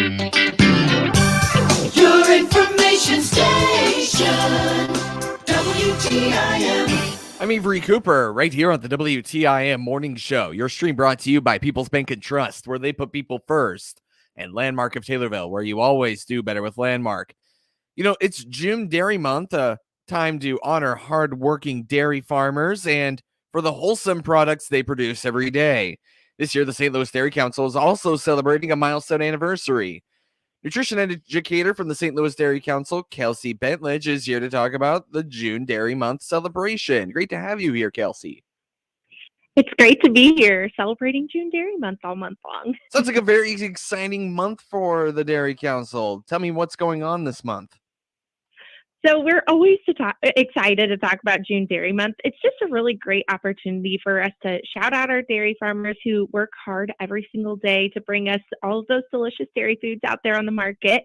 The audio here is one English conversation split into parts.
Your information station, WTIM. I'm Avery Cooper, right here on the WTIM Morning Show. Your stream brought to you by People's Bank and Trust, where they put people first, and Landmark of Taylorville, where you always do better with Landmark. You know, it's June Dairy Month, a time to honor hardworking dairy farmers and for the wholesome products they produce every day. This year, the St. Louis Dairy Council is also celebrating a milestone anniversary. Nutrition educator from the St. Louis Dairy Council, Kelsey Bentledge, is here to talk about the June Dairy Month celebration. Great to have you here, Kelsey. It's great to be here celebrating June Dairy Month all month long. Sounds like a very exciting month for the Dairy Council. Tell me what's going on this month. So we're always excited to talk about June Dairy Month. It's just a really great opportunity for us to shout out our dairy farmers who work hard every single day to bring us all of those delicious dairy foods out there on the market.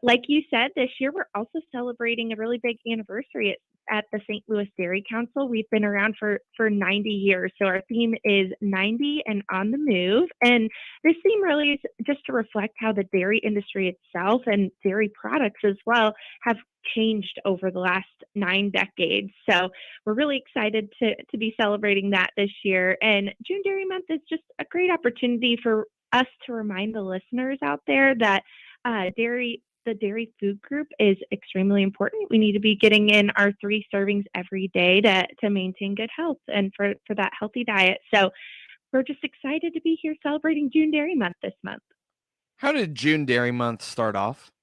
Like you said, this year we're also celebrating a really big anniversary at the St. Louis Dairy Council. We've been around for 90 years. So our theme is 90 and on the move. And this theme really is just to reflect how the dairy industry itself and dairy products as well have changed over the last 9 decades. So we're really excited to be celebrating that this year. And June Dairy Month is just a great opportunity for us to remind the listeners out there that the dairy food group is extremely important. We need to be getting in our 3 servings every day to maintain good health and for that healthy diet. So we're just excited to be here celebrating June Dairy Month this month. How did June Dairy Month start off?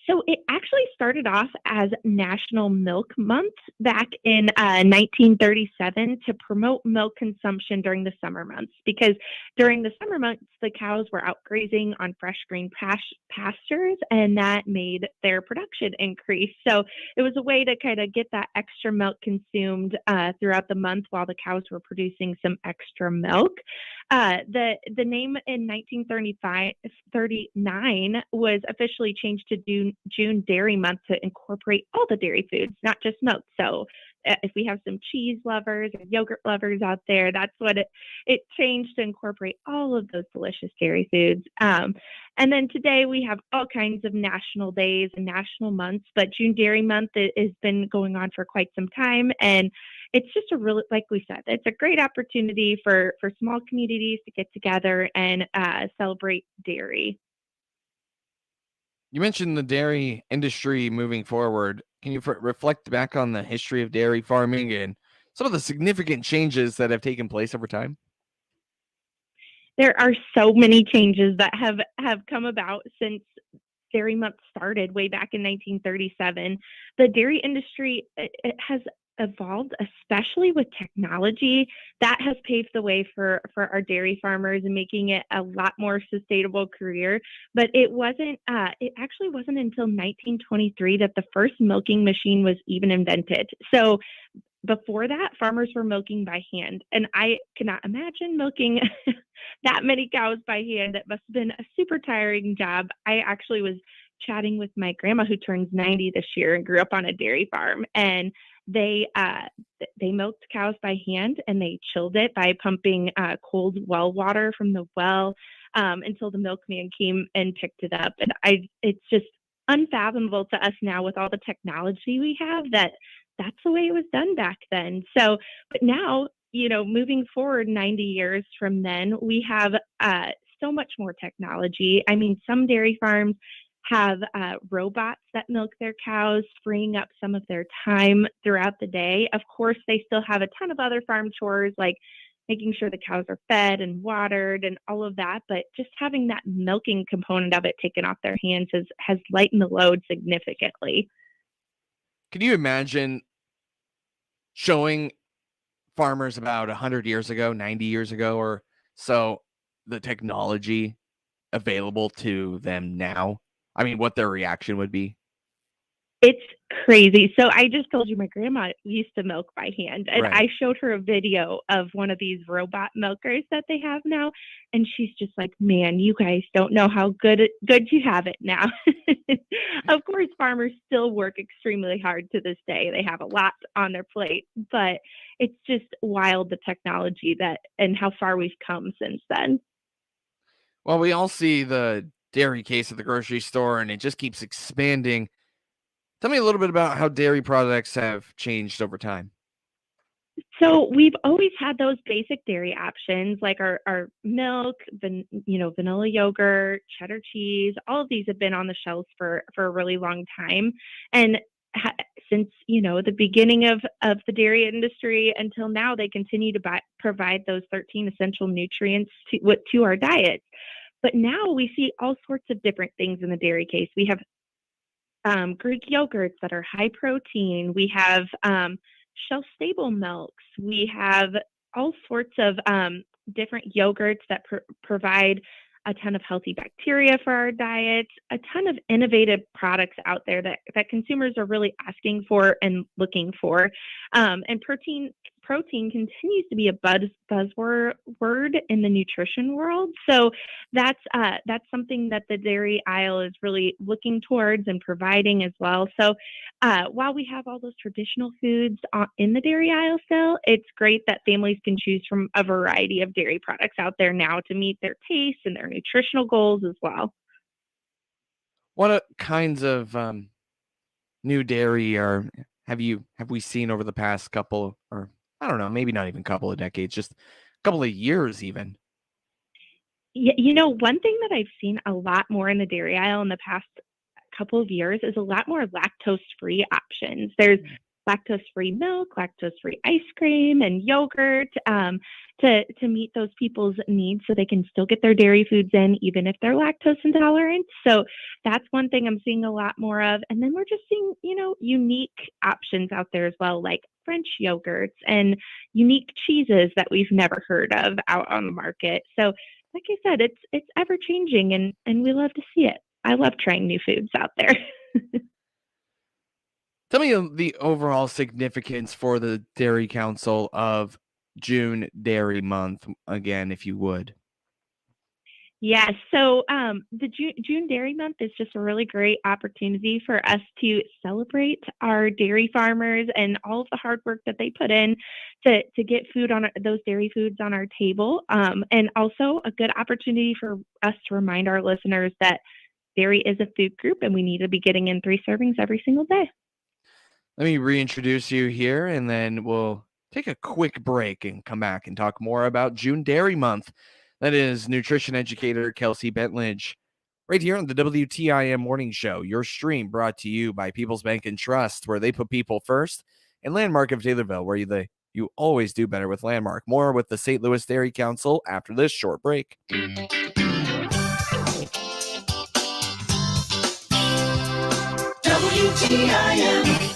So it actually started off as National Milk Month back in 1937 to promote milk consumption during the summer months, because during the summer months, the cows were out grazing on fresh green pastures, and that made their production increase. So it was a way to kind of get that extra milk consumed throughout the month while the cows were producing some extra milk. The name in 1939 was officially changed to June Dairy Month to incorporate all the dairy foods, not just milk. So if we have some cheese lovers or yogurt lovers out there, that's what it changed to incorporate all of those delicious dairy foods. And then today we have all kinds of national days and national months, but June Dairy Month has been going on for quite some time. And it's just a really, like we said, it's a great opportunity for small communities to get together and celebrate dairy. You mentioned the dairy industry moving forward. Can you reflect back on the history of dairy farming and some of the significant changes that have taken place over time? There are so many changes that have come about since Dairy Month started way back in 1937. The dairy industry, it has evolved, especially with technology. That has paved the way for our dairy farmers and making it a lot more sustainable career. But it actually wasn't until 1923 that the first milking machine was even invented. So before that, farmers were milking by hand. And I cannot imagine milking that many cows by hand. It must have been a super tiring job. I actually was chatting with my grandma, who turns 90 this year and grew up on a dairy farm. And they milked cows by hand, and they chilled it by pumping cold well water from the well until the milkman came and picked it up. And it's just unfathomable to us now with all the technology we have that's the way it was done back then. So, but now, moving forward 90 years from then, we have so much more technology. I mean, some dairy farms have robots that milk their cows, freeing up some of their time throughout the day. Of course, they still have a ton of other farm chores, like making sure the cows are fed and watered and all of that. But just having that milking component of it taken off their hands has lightened the load significantly. Can you imagine showing farmers about 100 years ago, 90 years ago or so, the technology available to them now? I mean, what their reaction would be? It's crazy. So I just told you my grandma used to milk by hand, and Right. I showed her a video of one of these robot milkers that they have now, and she's just like, "Man, you guys don't know how good you have it now." Of course, farmers still work extremely hard to this day. They have a lot on their plate, but it's just wild, the technology and how far we've come since then. Well, we all see the dairy case at the grocery store and it just keeps expanding. Tell me a little bit about how dairy products have changed over time. So we've always had those basic dairy options like our milk, vanilla yogurt, cheddar cheese. All of these have been on the shelves for a really long time, and since the beginning of the dairy industry until now, they continue to provide those 13 essential nutrients to our diets. But now we see all sorts of different things in the dairy case. We have Greek yogurts that are high protein. We have shelf stable milks. We have all sorts of different yogurts that provide a ton of healthy bacteria for our diet, a ton of innovative products out there that consumers are really asking for and looking for. And protein continues to be a buzzword word in the nutrition world. So that's something that the dairy aisle is really looking towards and providing as well. So while we have all those traditional foods in the dairy aisle still, it's great that families can choose from a variety of dairy products out there now to meet their tastes and their nutritional goals as well. What kinds of new dairy have we seen over the past couple, or I don't know, maybe not even couple of decades, just a couple of years even? One thing that I've seen a lot more in the dairy aisle in the past couple of years is a lot more lactose-free options. There's lactose-free milk, lactose-free ice cream, and yogurt to meet those people's needs so they can still get their dairy foods in even if they're lactose intolerant. So that's one thing I'm seeing a lot more of. And then we're just seeing, unique options out there as well, like French yogurts and unique cheeses that we've never heard of out on the market. So like I said, it's ever changing and we love to see it. I love trying new foods out there. Tell me the overall significance for the Dairy Council of June Dairy Month again, if you would. Yes. So the June Dairy Month is just a really great opportunity for us to celebrate our dairy farmers and all of the hard work that they put in to get food on those dairy foods on our table. And also a good opportunity for us to remind our listeners that dairy is a food group and we need to be getting in 3 servings every single day. Let me reintroduce you here, and then we'll take a quick break and come back and talk more about June Dairy Month. That is nutrition educator Kelsey Bentledge, right here on the WTIM Morning Show. Your stream brought to you by People's Bank and Trust, where they put people first, and Landmark of Taylorville, where you always do better with Landmark. More with the St. Louis Dairy Council after this short break. WTIM.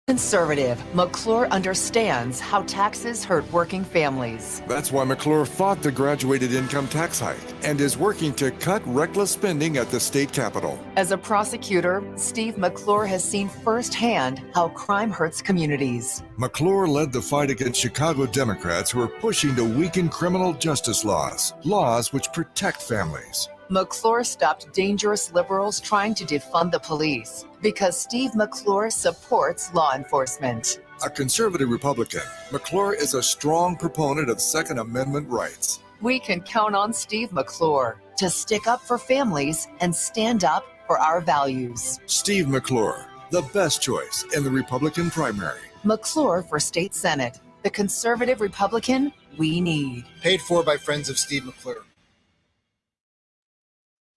Conservative, McClure understands how taxes hurt working families. That's why McClure fought the graduated income tax hike and is working to cut reckless spending at the state capitol. As a prosecutor, Steve McClure has seen firsthand how crime hurts communities. McClure led the fight against Chicago Democrats who are pushing to weaken criminal justice laws which protect families. McClure stopped dangerous liberals trying to defund the police because Steve McClure supports law enforcement. A conservative Republican, McClure is a strong proponent of Second Amendment rights. We can count on Steve McClure to stick up for families and stand up for our values. Steve McClure, the best choice in the Republican primary. McClure for state senate, the conservative Republican we need. Paid for by friends of Steve McClure.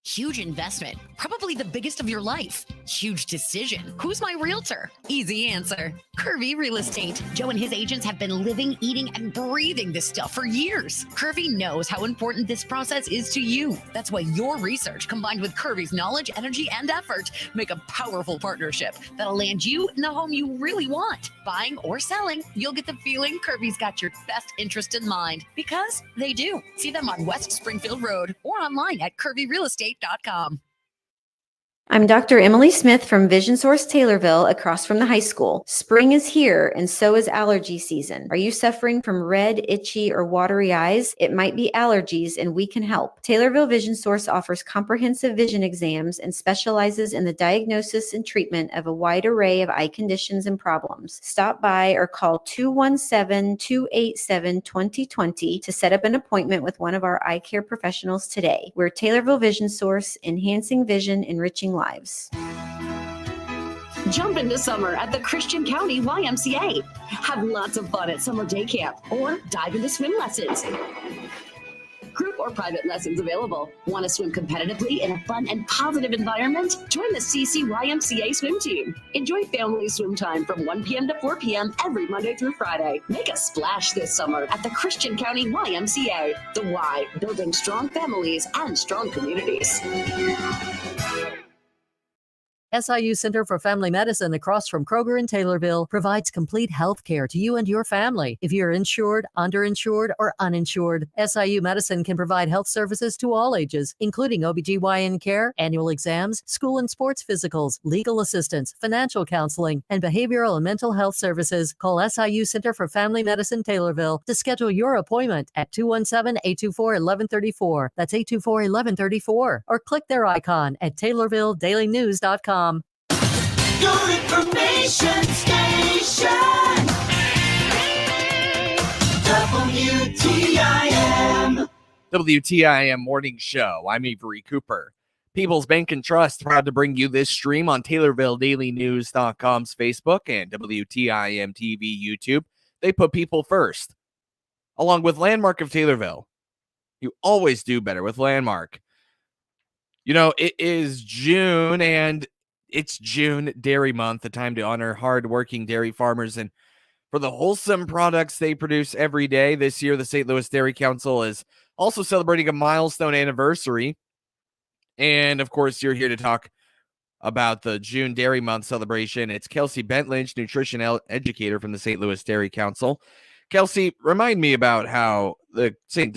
Huge investment, probably the biggest of your life. Huge decision. Who's my realtor? Easy answer. Curvy Real Estate. Joe and his agents have been living, eating, and breathing this stuff for years. Curvy knows how important this process is to you. That's why your research, combined with Curvy's knowledge, energy, and effort, make a powerful partnership that'll land you in the home you really want. Buying or selling, you'll get the feeling Curvy's got your best interest in mind, because they do. See them on West Springfield Road or online at curvyrealestate.com. I'm Dr. Emily Smith from Vision Source Taylorville across from the high school. Spring is here and so is allergy season. Are you suffering from red, itchy, or watery eyes? It might be allergies and we can help. Taylorville Vision Source offers comprehensive vision exams and specializes in the diagnosis and treatment of a wide array of eye conditions and problems. Stop by or call 217-287-2020 to set up an appointment with one of our eye care professionals today. We're Taylorville Vision Source, enhancing vision, enriching lives. Jump into summer at the Christian County YMCA. Have lots of fun at summer day camp or dive into swim lessons. Group or private lessons available. Want to swim competitively in a fun and positive environment? Join the CCYMCA swim team. Enjoy family swim time from 1 p.m. to 4 p.m. every Monday through Friday. Make a splash this summer at the Christian County YMCA. The Y, building strong families and strong communities. SIU Center for Family Medicine across from Kroger in Taylorville provides complete health care to you and your family. If you're insured, underinsured, or uninsured, SIU Medicine can provide health services to all ages, including OBGYN care, annual exams, school and sports physicals, legal assistance, financial counseling, and behavioral and mental health services. Call SIU Center for Family Medicine Taylorville to schedule your appointment at 217-824-1134. That's 824-1134. Or click their icon at TaylorvilleDailyNews.com. Your information station. WTIM. WTIM Morning Show. I'm Avery Cooper. People's Bank and Trust proud to bring you this stream on TaylorvilleDailyNews.com's Facebook and WTIM TV YouTube. They put people first. Along with Landmark of Taylorville. You always do better with Landmark. You know, it is June and it's June Dairy Month, a time to honor hardworking dairy farmers and for the wholesome products they produce every day. This year, the St. Louis Dairy Council is also celebrating a milestone anniversary. And of course, you're here to talk about the June Dairy Month celebration. It's Kelsey Bentlinch, nutrition educator from the St. Louis Dairy Council. Kelsey, remind me about how the St.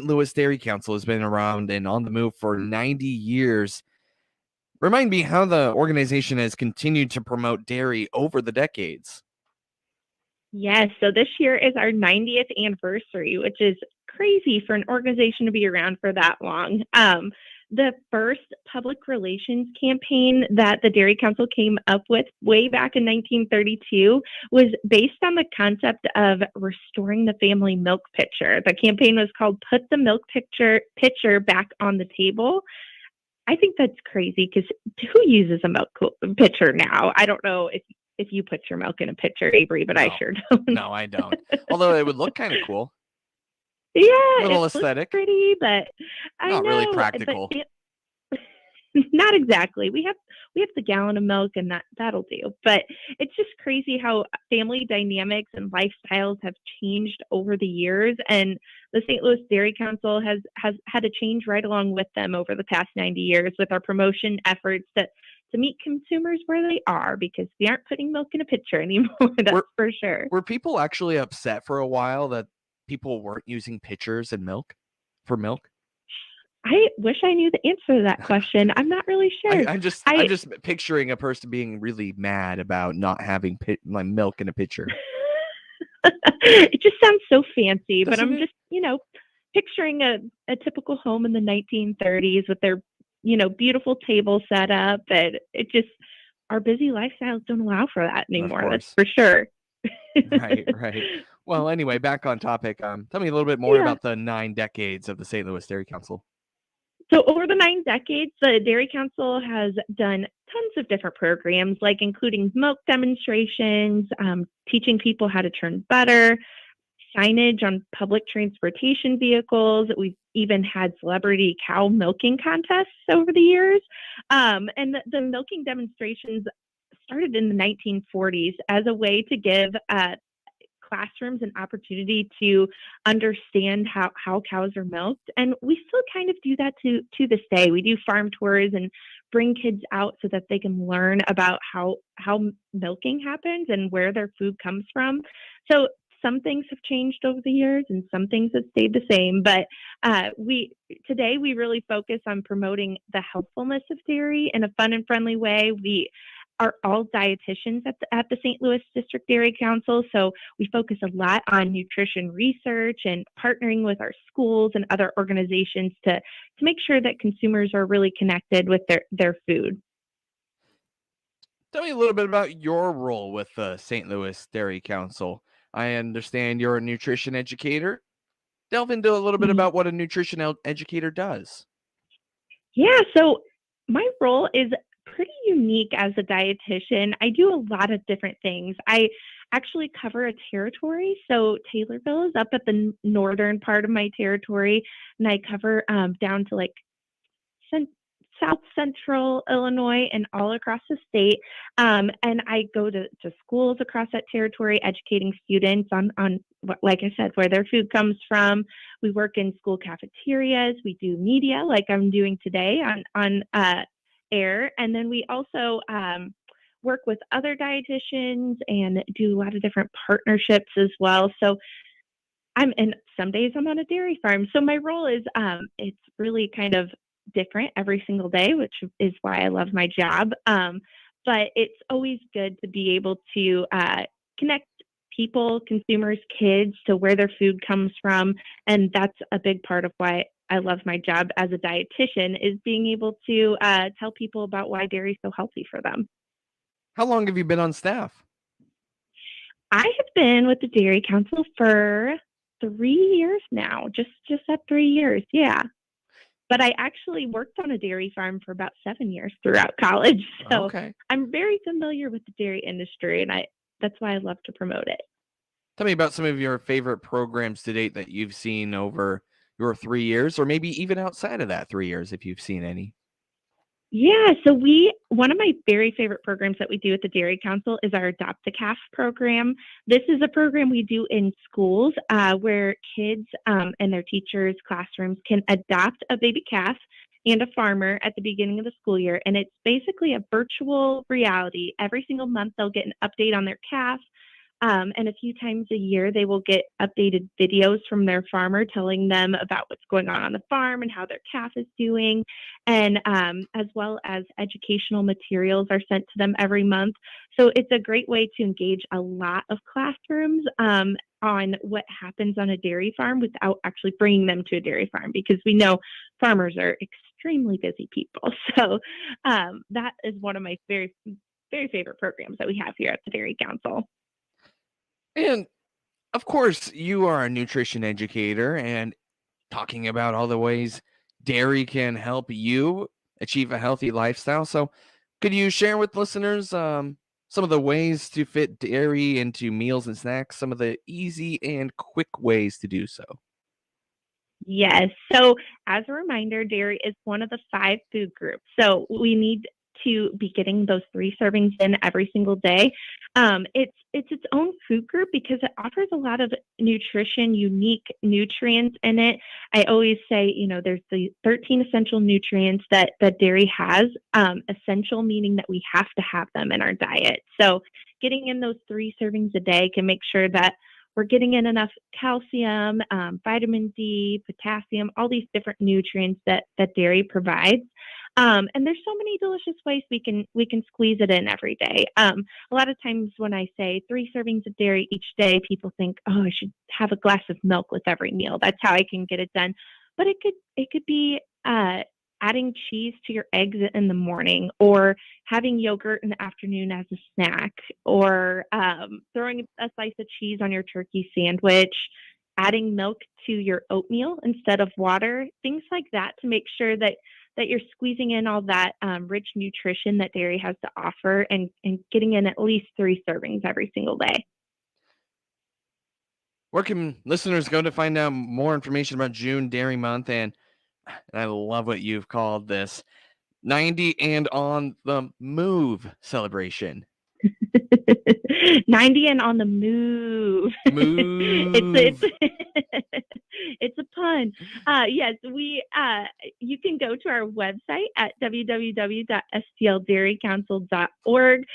Louis Dairy Council has been around and on the move for 90 years. Remind me how the organization has continued to promote dairy over the decades. Yes, so this year is our 90th anniversary, which is crazy for an organization to be around for that long. The first public relations campaign that the Dairy Council came up with way back in 1932 was based on the concept of restoring the family milk pitcher. The campaign was called Put the Milk Pitcher Back on the Table. I think that's crazy because who uses a milk pitcher now? I don't know if you put your milk in a pitcher, Avery, but no, I sure don't. No, I don't. Although it would look kind of cool. Yeah, a little aesthetic, pretty, but not really practical. Not exactly. We have the gallon of milk, and that'll do. But it's just crazy how family dynamics and lifestyles have changed over the years, and the St. Louis Dairy Council has had to change right along with them over the past 90 years with our promotion efforts to meet consumers where they are, because we aren't putting milk in a pitcher anymore. That's for sure. Were people actually upset for a while that people weren't using pitchers and milk for milk? I wish I knew the answer to that question. I'm not really sure. I'm just picturing a person being really mad about not having milk in a pitcher. It just sounds so fancy, Doesn't but I'm it? just, picturing a typical home in the 1930s with their, beautiful table set up. And it just, our busy lifestyles don't allow for that anymore. That's for sure. Right. Well, anyway, back on topic. Tell me a little bit more about the 9 decades of the St. Louis Dairy Council. So over the 9 decades, the Dairy Council has done tons of different programs, like including milk demonstrations, teaching people how to churn butter, signage on public transportation vehicles. We've even had celebrity cow milking contests over the years. And the milking demonstrations started in the 1940s as a way to give classrooms an opportunity to understand how cows are milked. And we still kind of do that to this day. We do farm tours and bring kids out so that they can learn about how milking happens and where their food comes from. So some things have changed over the years and some things have stayed the same. But today we really focus on promoting the healthfulness of dairy in a fun and friendly way. We are all dietitians at the St. Louis District Dairy Council, so we focus a lot on nutrition research and partnering with our schools and other organizations to make sure that consumers are really connected with their food. Tell me a little bit about your role with the St. Louis Dairy Council. I understand you're a nutrition educator. Delve into a little bit Mhm. about what a nutrition educator does. Yeah, so my role is pretty unique as a dietitian. I do a lot of different things. I actually cover a territory. So Taylorville is up at the northern part of my territory, and I cover down to like South Central Illinois and all across the state. And I go to schools across that territory, educating students on like I said, where their food comes from. We work in school cafeterias. We do media like I'm doing today on air. And then we also work with other dietitians and do a lot of different partnerships as well. So some days I'm on a dairy farm. So my role is it's really kind of different every single day, which is why I love my job. But it's always good to be able to connect people, consumers, kids to where their food comes from. And that's a big part of why I love my job as a dietitian, is being able to tell people about why dairy is so healthy for them. How long have you been on staff? I have been with the Dairy Council for 3 years now, just at 3 years, yeah. But I actually worked on a dairy farm for about 7 years throughout college, so Okay. I'm very familiar with the dairy industry, and that's why I love to promote it. Tell me about some of your favorite programs to date that you've seen over your 3 years, or maybe even outside of that 3 years if you've seen any. Yeah, so one of my very favorite programs that we do at the Dairy Council is our Adopt a Caf program. This is a program we do in schools where kids and their teachers' classrooms can adopt a baby calf and a farmer at the beginning of the school year. And it's basically a virtual reality. Every single month, they'll get an update on their calf. And a few times a year, they will get updated videos from their farmer telling them about what's going on the farm and how their calf is doing. And as well as educational materials are sent to them every month. So it's a great way to engage a lot of classrooms on what happens on a dairy farm without actually bringing them to a dairy farm, because we know farmers are extremely busy people. So that is one of my very, very favorite programs that we have here at the Dairy Council. And of course, you are a nutrition educator and talking about all the ways dairy can help you achieve a healthy lifestyle. So, could you share with listeners some of the ways to fit dairy into meals and snacks, some of the easy and quick ways to do so? Yes. So, as a reminder, dairy is one of the 5 food groups. So, we need to be getting those 3 servings in every single day. It's its own food group because it offers a lot of nutrition, unique nutrients in it. I always say, there's the 13 essential nutrients that dairy has. Essential meaning that we have to have them in our diet. So, getting in those 3 servings a day can make sure that we're getting in enough calcium, vitamin D, potassium, all these different nutrients that dairy provides. And there's so many delicious ways we can squeeze it in every day. A lot of times when I say 3 servings of dairy each day, people think, oh, I should have a glass of milk with every meal. That's how I can get it done. But it could be adding cheese to your eggs in the morning, or having yogurt in the afternoon as a snack, or throwing a slice of cheese on your turkey sandwich, adding milk to your oatmeal instead of water, things like that, to make sure that you're squeezing in all that rich nutrition that dairy has to offer, and getting in at least 3 servings every single day. Where can listeners go to find out more information about June Dairy Month? And I love what you've called this 90 and on the move celebration. 90 and on the move. Move. it's It's a pun. Yes, you can go to our website at www.stldairycouncil.org.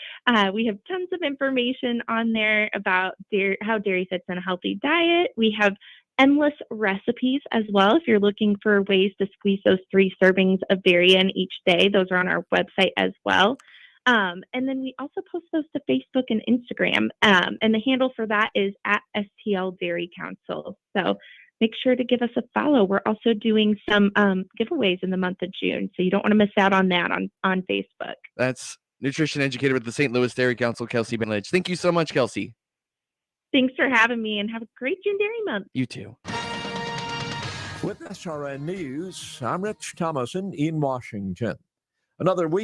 We have tons of information on there about how dairy fits in a healthy diet. We have endless recipes as well. If you're looking for ways to squeeze those 3 servings of dairy in each day, those are on our website as well. And then we also post those to Facebook and Instagram. And the handle for that is at STL Dairy Council. So make sure to give us a follow. We're also doing some giveaways in the month of June. So you don't want to miss out on that on Facebook. That's nutrition educator with the St. Louis Dairy Council, Kelsey Benlich. Thank you so much, Kelsey. Thanks for having me, and have a great June Dairy Month. You too. With SRN News, I'm Rich Thomason in Washington. Another week